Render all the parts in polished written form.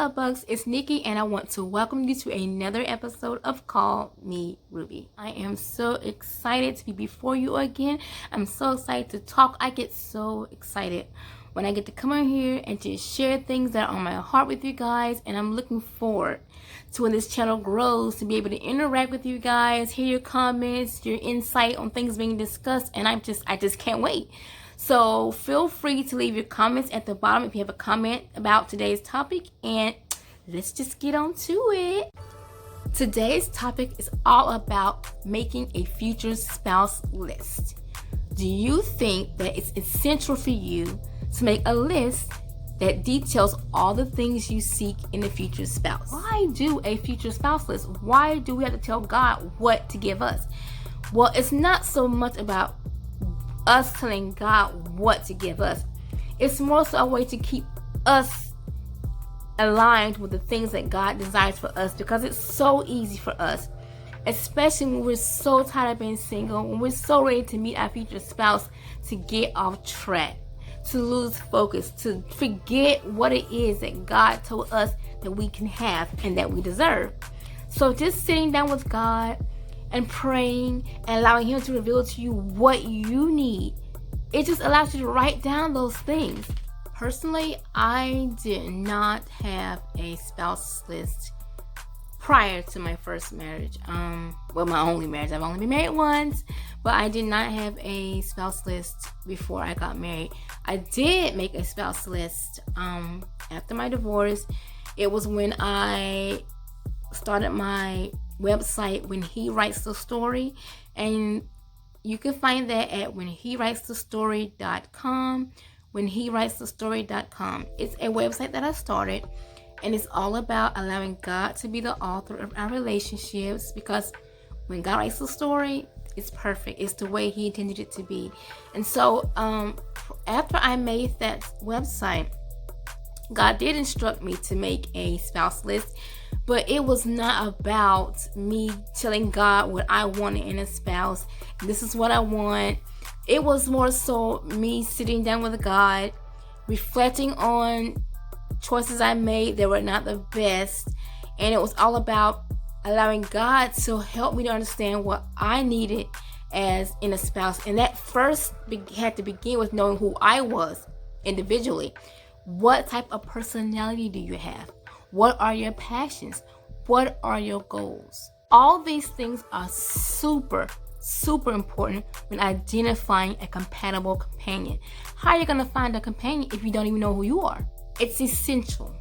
Lovebugs, it's Nikki, and I want to welcome you to another episode of Call Me Ruby. I am so excited to be before you again. I'm so excited to talk. I get so excited when I get to come on here and just share things that are on my heart with you guys, and I'm looking forward to when this channel grows to be able to interact with you guys, hear your comments, your insight on things being discussed, and I just can't wait. So feel free to leave your comments at the bottom if you have a comment about today's topic, and let's just get on to it. Today's topic is all about making a future spouse list. Do you think that it's essential for you to make a list that details all the things you seek in a future spouse? Why do a future spouse list? Why do we have to tell God what to give us? Well, it's not so much about us telling God what to give us. It's more so a way to keep us aligned with the things that God desires for us, because it's so easy for us, especially when we're so tired of being single, when we're so ready to meet our future spouse, to get off track, to lose focus, to forget what it is that God told us that we can have and that we deserve. So just sitting down with God and praying and allowing Him to reveal to you what you need, it just allows you to write down those things. Personally, I did not have a spouse list prior to my first marriage. Well, my only marriage. I've only been married once, but I did not have a spouse list before I got married. I did make a spouse list after my divorce. It was when I started my website, When He Writes the Story, and you can find that at whenhewritesthestory.com. whenhewritesthestory.com. It's a website that I started, and it's all about allowing God to be the author of our relationships, because when God writes the story, it's perfect. It's the way He intended it to be. And so after I made that website, God did instruct me to make a spouse list, but it was not about me telling God what I wanted in a spouse. This is what I want. It was more so me sitting down with God, reflecting on choices I made that were not the best, and it was all about allowing God to help me to understand what I needed as in a spouse. And that first had to begin with knowing who I was individually. What type of personality do you have? What are your passions? What are your goals? All these things are super important when identifying a compatible companion. How are you going to find a companion if you don't even know who you are? It's essential,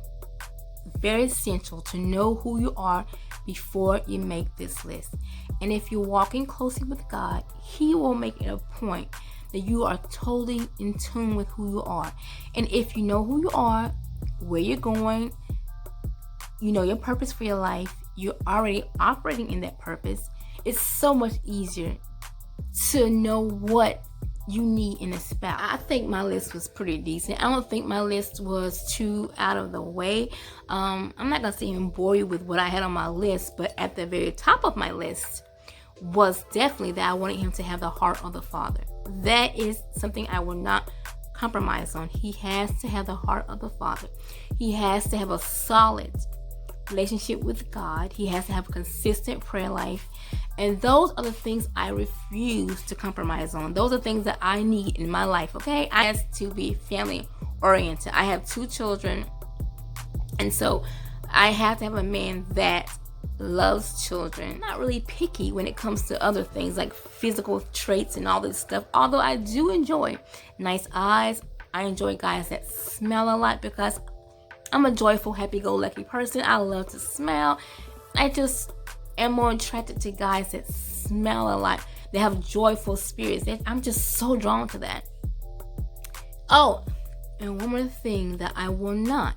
very essential, to know who you are before you make this list. And if you're walking closely with God, He will make it a point that you are totally in tune with who you are. And if you know who you are, where you're going, you know your purpose for your life, you're already operating in that purpose, it's so much easier to know what you need in a spouse. I think my list was pretty decent. I don't think my list was too out of the way. I'm not gonna sit and bore you with what I had on my list, but at the very top of my list was definitely that I wanted Him to have the heart of the Father. That is something I will not compromise on. He has to have the heart of the Father. He has to have a solid relationship with God. He has to have a consistent prayer life. And those are the things I refuse to compromise on. Those are things that I need in my life, okay? I have to be family oriented. I have 2 children, and so I have to have a man that loves children. Not really picky when it comes to other things like physical traits and all this stuff, although I do enjoy nice eyes. I enjoy guys that smell a lot, because I'm a joyful, happy-go-lucky person. I love to smell. I just am more attracted to guys that smell a lot. They have joyful spirits. I'm just so drawn to that. Oh, and one more thing that I will not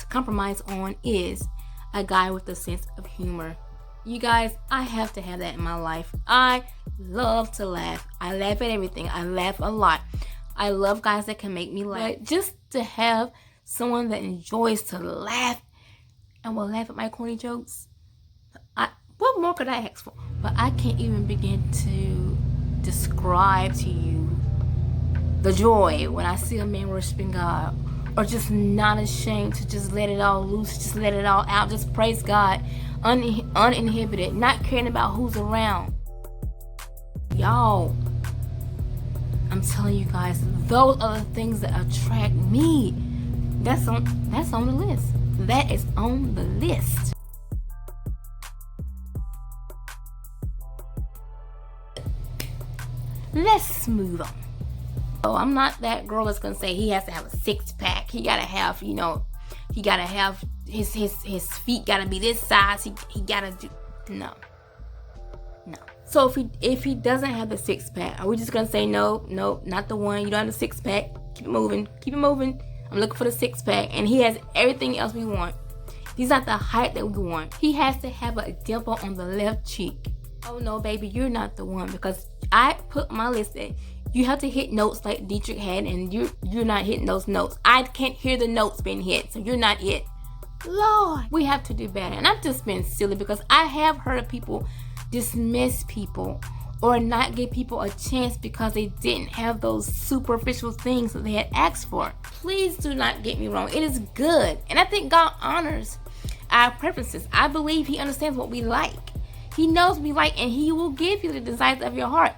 compromise on is a guy with a sense of humor. You guys, I have to have that in my life. I love to laugh. I laugh at everything. I laugh a lot. I love guys that can make me laugh. But just to have someone that enjoys to laugh and will laugh at my corny jokes, what more could I ask for? But I can't even begin to describe to you the joy when I see a man worshiping God, or just not ashamed to just let it all loose, just let it all out, just praise God, uninhibited, not caring about who's around. Y'all, I'm telling you guys, those are the things that attract me. That's on the list. That is on the list. Let's move on. Oh, I'm not that girl that's gonna say he has to have a 6-pack. He gotta have, he gotta have his feet gotta be this size. He gotta do no. So if he doesn't have the 6-pack, are we just gonna say no, not the one? You don't have the 6-pack. Keep it moving. I'm looking for the 6-pack, and he has everything else we want. He's not the height that we want. He has to have a dimple on the left cheek. Oh no, baby, you're not the one, because I put my list that you have to hit notes like Dietrich had, and you're not hitting those notes. I can't hear the notes being hit, so you're not it. Lord, we have to do better. And I've just been silly because I have heard of people dismiss people or not give people a chance because they didn't have those superficial things that they had asked for. Please do not get me wrong. It is good. And I think God honors our preferences. I believe He understands what we like. He knows what we like, and He will give you the desires of your heart.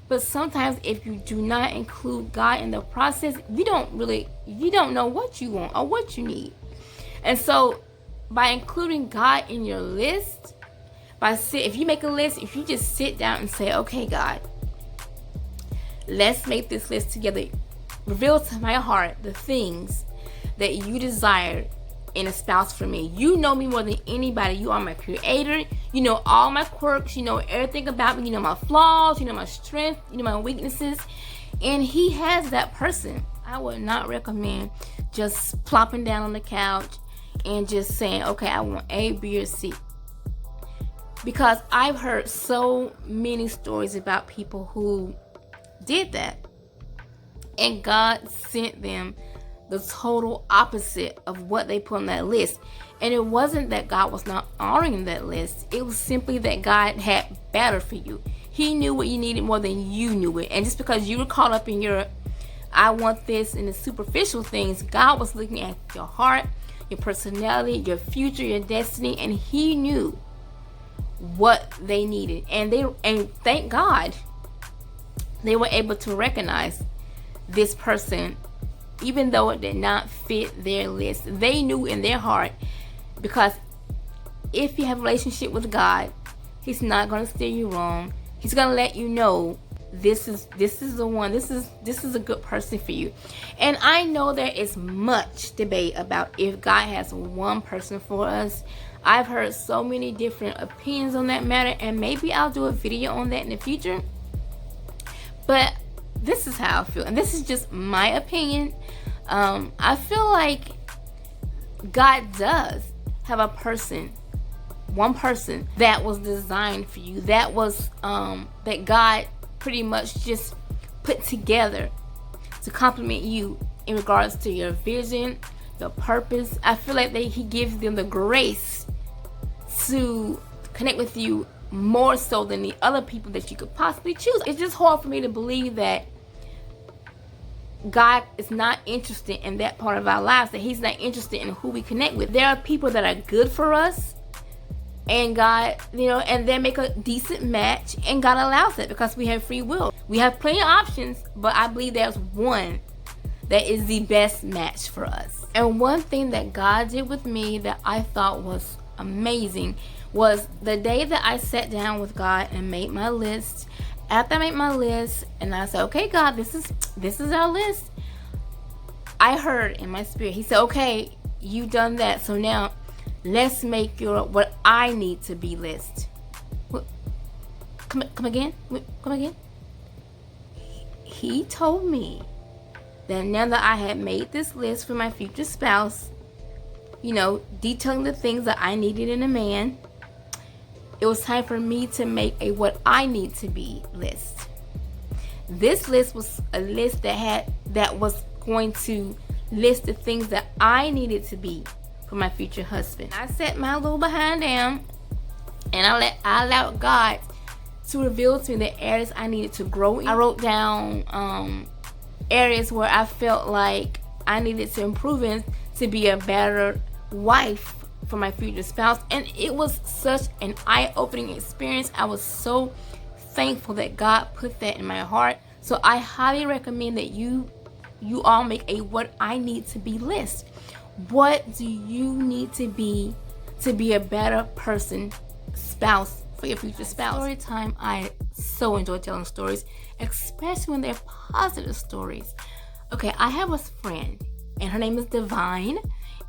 But sometimes if you do not include God in the process, you don't know what you want or what you need. And so by including God in your list, if you make a list, if you just sit down and say, okay, God, let's make this list together. Reveal to my heart the things that you desire in a spouse for me. You know me more than anybody. You are my creator. You know all my quirks. You know everything about me. You know my flaws. You know my strength. You know my weaknesses. And He has that person. I would not recommend just plopping down on the couch and just saying, okay, I want A, B, or C. Because I've heard so many stories about people who did that. And God sent them the total opposite of what they put on that list. And it wasn't that God was not honoring that list. It was simply that God had better for you. He knew what you needed more than you knew it. And just because you were caught up in your I want this and the superficial things, God was looking at your heart, your personality, your future, your destiny, and He knew what they needed. And thank God they were able to recognize this person, even though it did not fit their list. They knew in their heart, because if you have a relationship with God, He's not going to steer you wrong. He's going to let you know this is the one. This is a good person for you. And I know there is much debate about if God has one person for us. I've heard so many different opinions on that matter, and maybe I'll do a video on that in the future. But this is how I feel, and this is just my opinion. I feel like God does have a person, one person that was designed for you, that was that God pretty much just put together to complement you in regards to your vision, your purpose. I feel like He gives them the grace to connect with you more so than the other people that you could possibly choose. It's just hard for me to believe that God is not interested in that part of our lives, that He's not interested in who we connect with. There are people that are good for us, and God, and they make a decent match, and God allows it because we have free will. We have plenty of options, but I believe there's one that is the best match for us. And one thing that God did with me that I thought was amazing was the day that I sat down with God and made my list. After I made my list and I said, okay, God, this is our list, I heard in my spirit, He said, okay, you've done that, so now let's make your what I need to be list. Come again? He told me that now that I had made this list for my future spouse, detailing the things that I needed in a man, it was time for me to make a what I need to be list. This list was a list that was going to list the things that I needed to be for my future husband. I set my little behind down, and I allowed God to reveal to me the areas I needed to grow in. I wrote down areas where I felt like I needed to improve in to be a better wife for my future spouse. And it was such an eye-opening experience. I was so thankful that God put that in my heart. So I highly recommend that you all make a what I need to be list. What do you need to be a better person, spouse, for your future spouse? Story time. I so enjoy telling stories, especially when they're positive stories. Okay, I have a friend, and her name is Divine,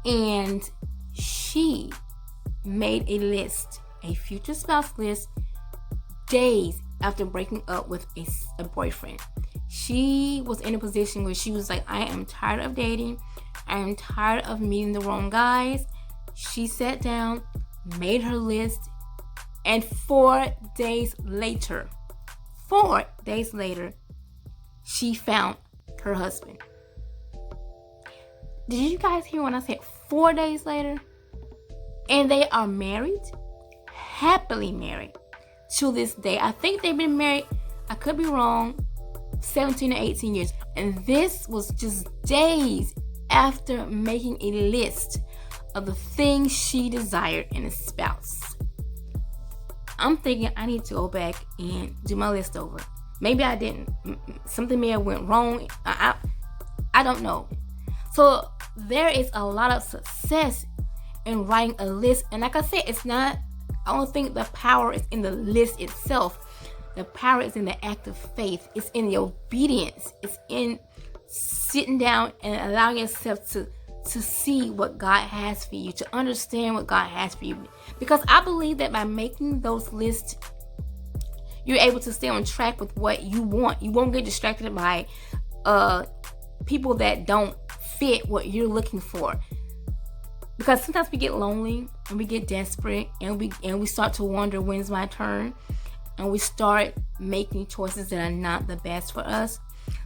and she made a list, a future spouse list, days after breaking up with a boyfriend. She was in a position where she was like, I am tired of dating. I am tired of meeting the wrong guys. She sat down, made her list, and 4 days later, she found her husband. Did you guys hear when I said 4 days later? And they are married, happily married to this day. I think they've been married, I could be wrong, 17 or 18 years. And this was just days after making a list of the things she desired in a spouse. I'm thinking I need to go back and do my list over. Maybe I didn't. Something may have went wrong. I don't know. So there is a lot of success in writing a list. And like I said, I don't think the power is in the list itself. The power is in the act of faith. It's in the obedience. It's in sitting down and allowing yourself to see what God has for you, to understand what God has for you. Because I believe that by making those lists, you're able to stay on track with what you want. You won't get distracted by people that don't fit what you're looking for. Because sometimes we get lonely and we get desperate and we start to wonder, when's my turn? And we start making choices that are not the best for us.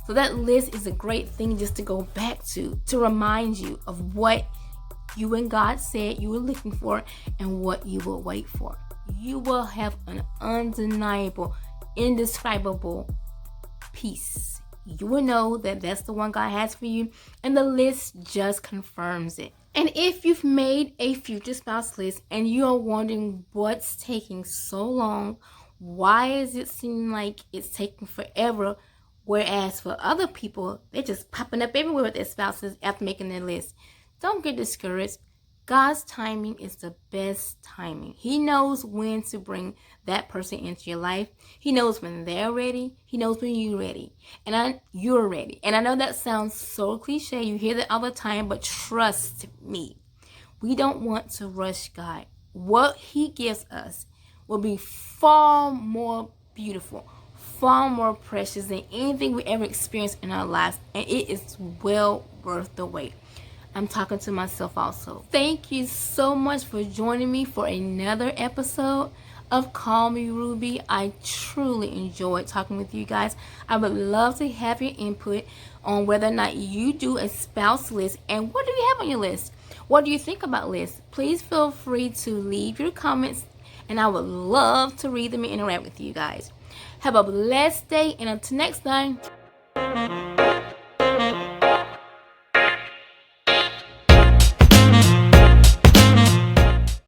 So that list is a great thing just to go back to remind you of what you and God said you were looking for and what you will wait for. You will have an undeniable, indescribable peace. You will know that that's the one God has for you, and the list just confirms it. And if you've made a future spouse list and you are wondering what's taking so long, why does it seem like it's taking forever? Whereas for other people, they're just popping up everywhere with their spouses after making their list. Don't get discouraged. God's timing is the best timing. He knows when to bring that person into your life. He knows when they're ready. He knows when you're ready. You're ready. And I know that sounds so cliche. You hear that all the time, but trust me. We don't want to rush God. What He gives us will be far more beautiful, far more precious than anything we ever experienced in our lives, and it is well worth the wait. I'm talking to myself also. Thank you so much for joining me for another episode of Call Me Ruby. I truly enjoyed talking with you guys. I would love to have your input on whether or not you do a spouse list, and what do you have on your list? What do you think about lists? Please feel free to leave your comments, and I would love to read them and interact with you guys. Have a blessed day, and until next time.